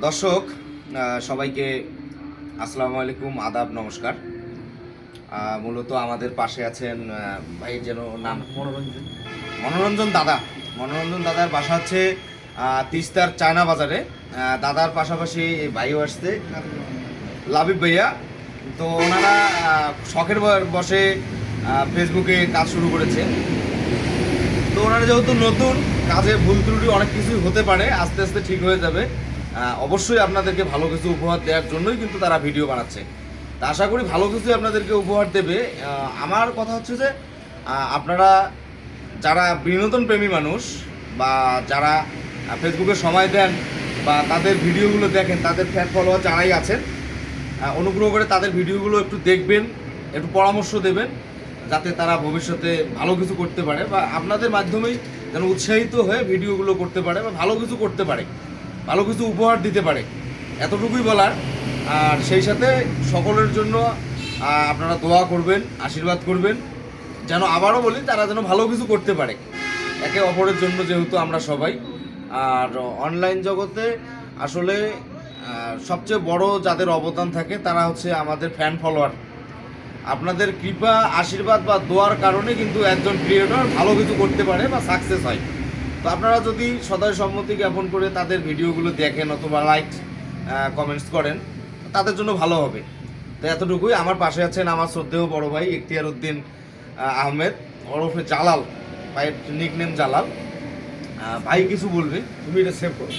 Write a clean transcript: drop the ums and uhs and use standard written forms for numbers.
দর্শক সবাইকে আসসালামু আলাইকুম, আদাব, নমস্কার। মূলত আমাদের পাশে আছেন ভাই যেন নাম মনোরঞ্জন দাদা। মনোরঞ্জন দাদার বাসা হচ্ছে তিস্তার চায়না বাজারে। দাদার পাশাপাশি ভাইও আসছে লাবিব ভাইয়া। তো ওনারা শখের বসে ফেসবুকে কাজ শুরু করেছে। তো ওনারা যেহেতু নতুন, কাজে ভুল ত্রুটি অনেক কিছুই হতে পারে, আস্তে আস্তে ঠিক হয়ে যাবে। অবশ্যই আপনাদেরকে ভালো কিছু উপহার দেওয়ার জন্যই কিন্তু তারা ভিডিও বানাচ্ছে। তা আশা করি ভালো কিছুই আপনাদেরকে উপহার দেবে। আমার কথা হচ্ছে যে আপনারা যারা বিনোদন প্রেমী মানুষ বা যারা ফেসবুকে সময় দেন বা তাদের ভিডিওগুলো দেখেন, তাদের ফ্যান ফলোয়ার যারাই আছেন, অনুগ্রহ করে তাদের ভিডিওগুলো একটু দেখবেন, একটু পরামর্শ দেবেন, যাতে তারা ভবিষ্যতে ভালো কিছু করতে পারে বা আপনাদের মাধ্যমেই যেন উৎসাহিত হয়ে ভিডিওগুলো করতে পারে বা ভালো কিছু করতে পারে, ভালো কিছু উপহার দিতে পারে, এতটুকুই বলার। আর সেই সাথে সকলের জন্য আপনারা দোয়া করবেন, আশীর্বাদ করবেন, যেন আবারও বলি তারা যেন ভালো কিছু করতে পারে একে অপরের জন্য, যেহেতু আমরা সবাই। আর অনলাইন জগতে আসলে সবচেয়ে বড় যাদের অবদান থাকে তারা হচ্ছে আমাদের ফ্যান ফলোয়ার। আপনাদের কৃপা, আশীর্বাদ বা দোয়ার কারণে কিন্তু একজন ক্রিয়েটর ভালো কিছু করতে পারে বা সাকসেস হয়। তো আপনারা যদি সদয় সম্মতি জ্ঞাপন করে তাদের ভিডিওগুলো দেখেন অথবা লাইক কমেন্টস করেন, তাদের জন্য ভালো হবে। তো এতটুকুই। আমার পাশে আছেন আমার শ্রদ্ধেয় বড় ভাই ইখতিয়ার উদ্দিন আহমেদ ওরফে জালাল, ভাইয়ের নিকনেম জালাল। ভাই কিছু বলবে, তুমি এটা সেভ করো।